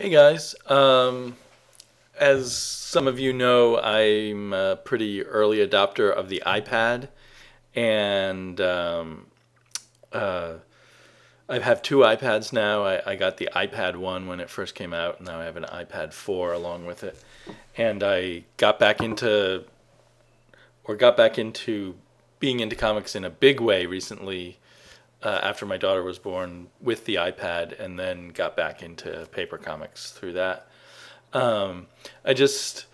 Hey guys, as some of you know, I'm a pretty early adopter of the iPad, and uh, I have two iPads now. I got the iPad 1 when it first came out, and now I have an iPad 4 along with it. And I got back into being into comics in a big way recently after my daughter was born with the iPad, and then got back into paper comics through that. I just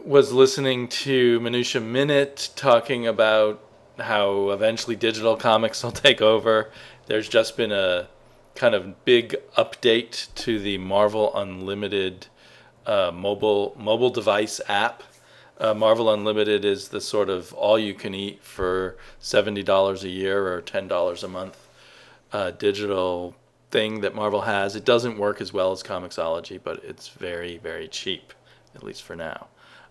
was listening to Minutia Minute talking about how eventually digital comics will take over. There's just been a kind of big update to the Marvel Unlimited mobile device app. Marvel Unlimited is the sort of all-you-can-eat for $70 a year or $10 a month digital thing that Marvel has. It doesn't work as well as Comixology, but it's very, very cheap, at least for now.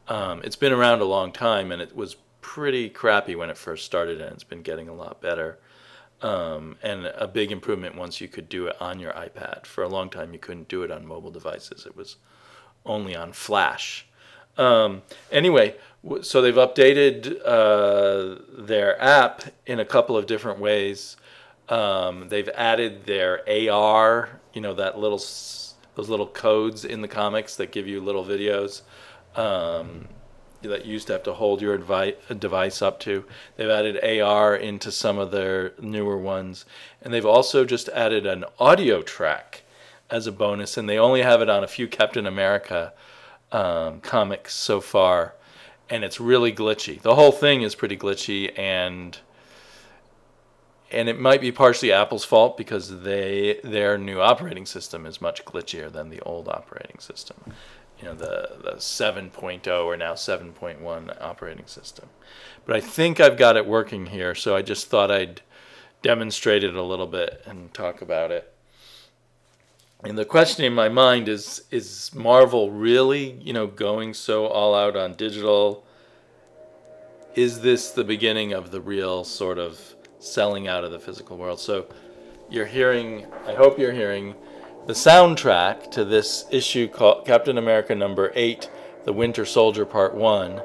It's been around a long time, and it was pretty crappy when it first started, and it's been getting a lot better. And a big improvement once you could do it on your iPad. For a long time, you couldn't do it on mobile devices. It was only on Flash. Anyway, so they've updated their app in a couple of different ways. They've added their AR, those little codes in the comics that give you little videos that you used to have to hold your device up to. They've added AR into some of their newer ones, and they've also just added an audio track as a bonus, and they only have it on a few Captain America comics so far, and it's really glitchy. The whole thing is pretty glitchy, and it might be partially Apple's fault because their new operating system is much glitchier than the old operating system. The 7.0 or now 7.1 operating system. But I think I've got it working here, so I just thought I'd demonstrate it a little bit and talk about it. And the question in my mind is Marvel really, going so all out on digital? Is this the beginning of the real sort of selling out of the physical world? So I hope you're hearing the soundtrack to this issue called Captain America number 8, The Winter Soldier Part 1.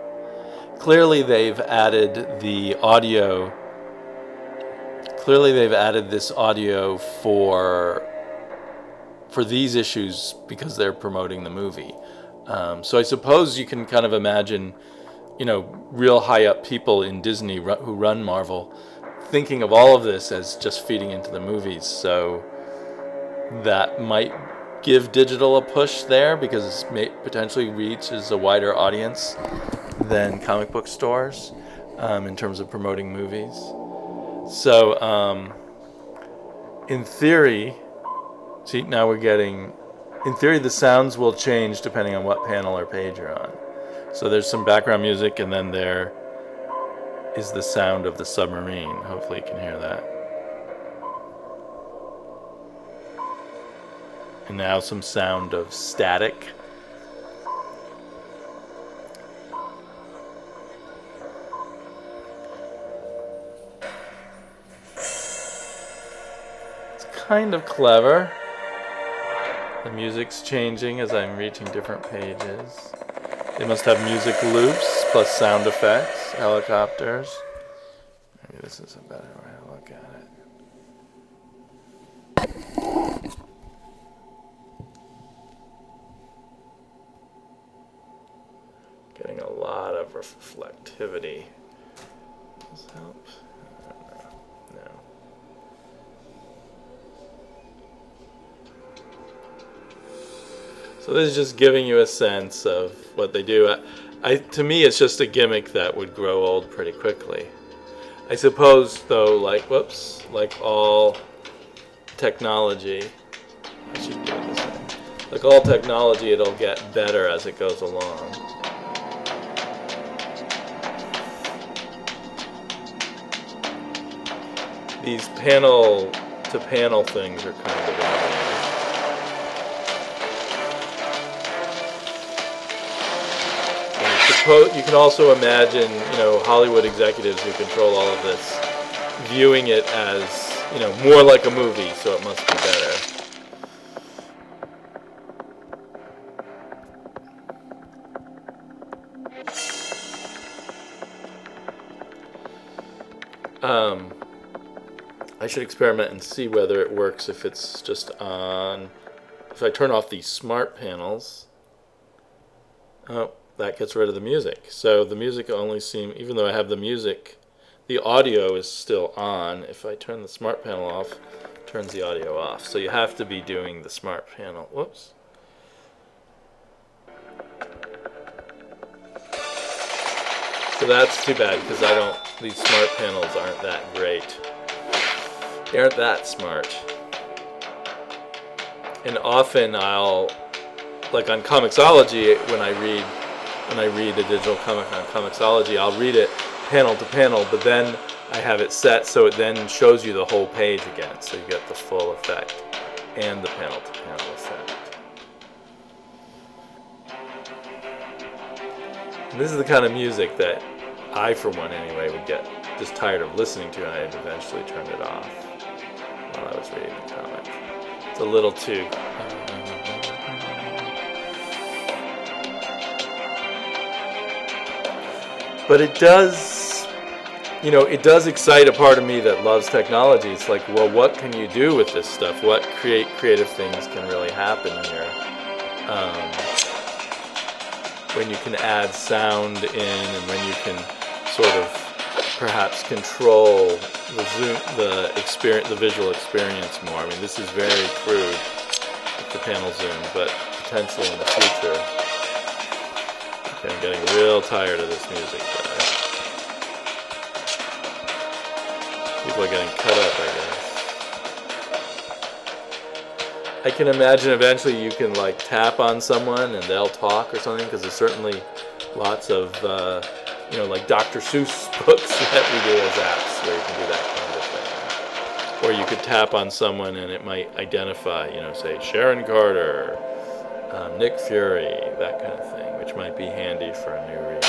Clearly they've added this audio for these issues because they're promoting the movie. So I suppose you can kind of imagine, real high up people in Disney who run Marvel thinking of all of this as just feeding into the movies. So that might give digital a push there because it potentially reaches a wider audience than comic book stores in terms of promoting movies. So in theory, now we're getting, in theory, the sounds will change depending on what panel or page you're on. So there's some background music, and then there is the sound of the submarine. Hopefully you can hear that. And now some sound of static. It's kind of clever. The music's changing as I'm reaching different pages. They must have music loops plus sound effects, helicopters. Maybe this is a better way to look at it. Getting a lot of reflectivity. Does this help? I don't know. No. So this is just giving you a sense of what they do. To me, it's just a gimmick that would grow old pretty quickly. I suppose, though, like all technology, I should do it this way. Like all technology, it'll get better as it goes along. These panel-to-panel things are kind of annoying. You can also imagine, Hollywood executives who control all of this viewing it as, more like a movie, so it must be better. I should experiment and see whether it works if it's just on. If I turn off these smart panels, oh, that gets rid of the music. So the music only even though I have the music, the audio is still on. If I turn the smart panel off, it turns the audio off. So you have to be doing the smart panel. Whoops. So that's too bad because these smart panels aren't that great. They aren't that smart. And often like on Comixology, when I read a digital comic on Comixology, I'll read it panel to panel, but then I have it set so it then shows you the whole page again, so you get the full effect and the panel to panel effect. And this is the kind of music that I, for one anyway, would get just tired of listening to, and I'd eventually turn it off while I was reading the comic. It's a little too... But it does, it does excite a part of me that loves technology. It's like, well, what can you do with this stuff? What creative things can really happen here? When you can add sound in, and when you can sort of perhaps control the visual experience more. I mean, this is very crude with the panel zoom, but potentially in the future. Okay, I'm getting real tired of this music. People are getting cut up, I guess. I can imagine eventually you can like tap on someone and they'll talk or something, because there's certainly lots of like Dr. Seuss books that we do as apps where you can do that kind of thing. Or you could tap on someone and it might identify, say Sharon Carter, Nick Fury, that kind of thing, which might be handy for a new reader.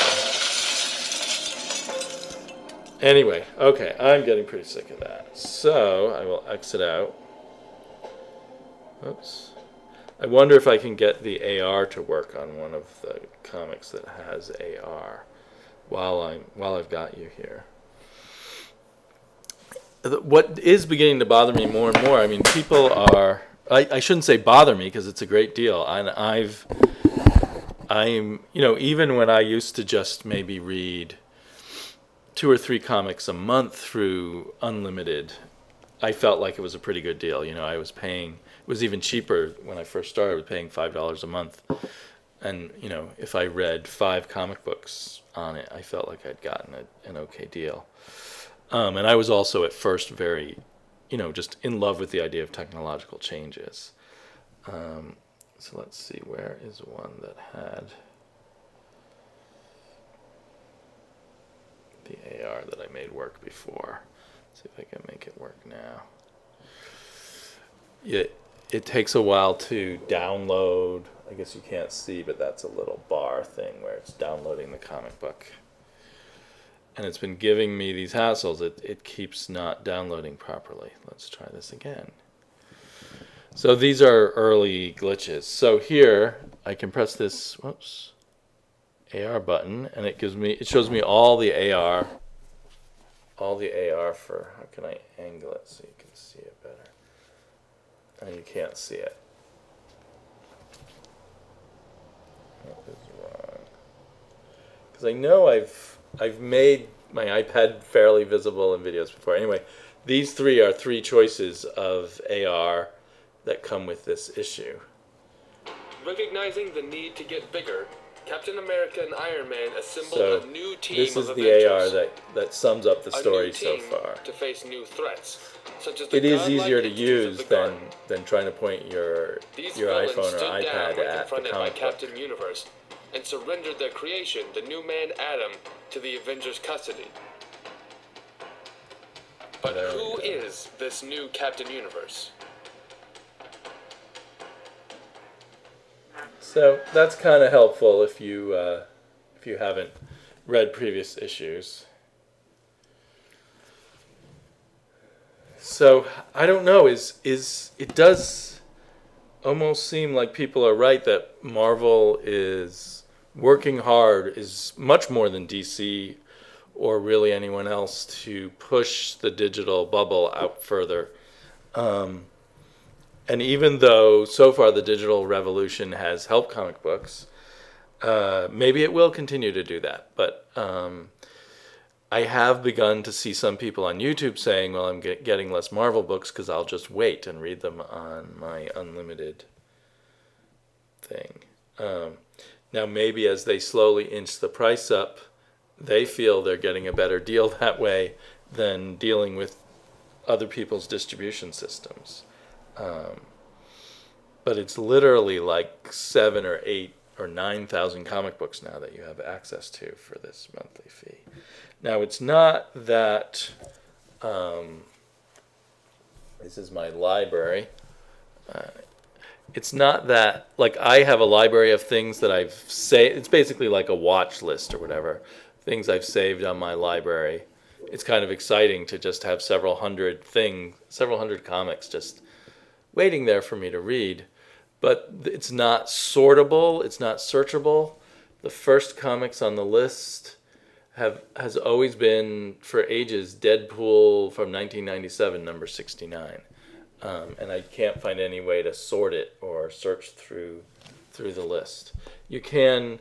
Anyway, okay, I'm getting pretty sick of that. So I will exit out. Oops. I wonder if I can get the AR to work on one of the comics that has AR while I've got you here. What is beginning to bother me more and more, I mean, people are, I shouldn't say bother me because it's a great deal. I'm, even when I used to just maybe read 2 or 3 comics a month through Unlimited, I felt like it was a pretty good deal. I was paying, it was even cheaper when I first started. I was paying $5 a month. And, if I read 5 comic books on it, I felt like I'd gotten an okay deal. And I was also at first very, just in love with the idea of technological changes. So let's see, where is one that had the AR that I made work before? Let's see if I can make it work now. It takes a while to download. I guess you can't see, but that's a little bar thing where it's downloading the comic book. And it's been giving me these hassles. It keeps not downloading properly. Let's try this again. So these are early glitches. So here I can press this AR button, and it shows me all the AR for, how can I angle it so you can see it better? And you can't see it. What is wrong? Because I know I've made my iPad fairly visible in videos before. Anyway, these 3 are 3 choices of AR that come with this issue. Recognizing the need to get bigger, Captain America and Iron Man assembled a new team this is of the Avengers. AR that sums up the story so far. To face new threats, such as the it is godlike easier to entities use of the Garden. than trying to point your villains iPhone or stood down iPad when at the confronted by comic book. Captain Universe and surrendered their creation, the new man Adam, to the Avengers' custody. But who is this new Captain Universe? So that's kind of helpful if you haven't read previous issues. So I don't know. It does almost seem like people are right that Marvel is working hard, is much more than DC or really anyone else to push the digital bubble out further. And even though so far the digital revolution has helped comic books, maybe it will continue to do that. But I have begun to see some people on YouTube saying, well, I'm getting less Marvel books because I'll just wait and read them on my unlimited thing. Now, maybe as they slowly inch the price up, they feel they're getting a better deal that way than dealing with other people's distribution systems. But it's literally like 7 or 8 or 9,000 comic books now that you have access to for this monthly fee. Now, it's not that, this is my library. It's not that, like, I have a library of things that I've saved. It's basically like a watch list or whatever, things I've saved on my library. It's kind of exciting to just have several hundred comics just waiting there for me to read. But it's not sortable, it's not searchable. The first comics on the list has always been, for ages, Deadpool from 1997, number 69. And I can't find any way to sort it or search through the list. You can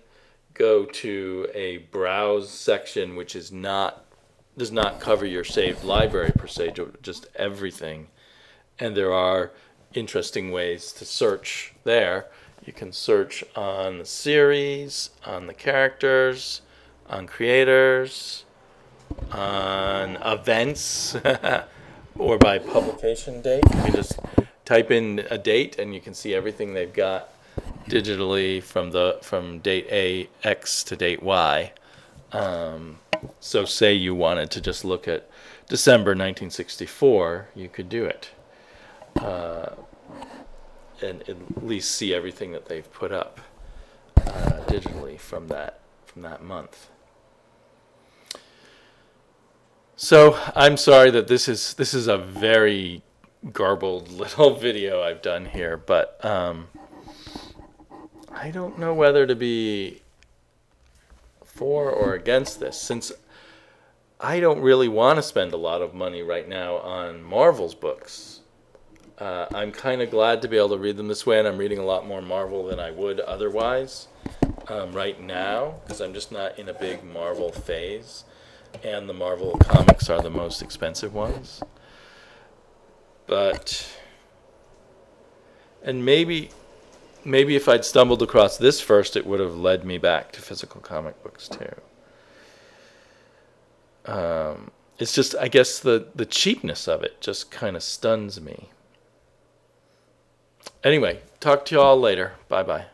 go to a browse section, which does not cover your saved library per se, just everything. And there are interesting ways to search there. You can search on the series, on the characters, on creators, on events, or by publication date. You can just type in a date and you can see everything they've got digitally from date X to date Y. So say you wanted to just look at December 1964, you could do it. And at least see everything that they've put up digitally from that month. So I'm sorry that this is a very garbled little video I've done here, but I don't know whether to be for or against this, since I don't really want to spend a lot of money right now on Marvel's books. I'm kind of glad to be able to read them this way, and I'm reading a lot more Marvel than I would otherwise right now, because I'm just not in a big Marvel phase, and the Marvel comics are the most expensive ones. And maybe if I'd stumbled across this first, it would have led me back to physical comic books too. It's just, I guess, the cheapness of it just kind of stuns me. Anyway, talk to you all later. Bye-bye.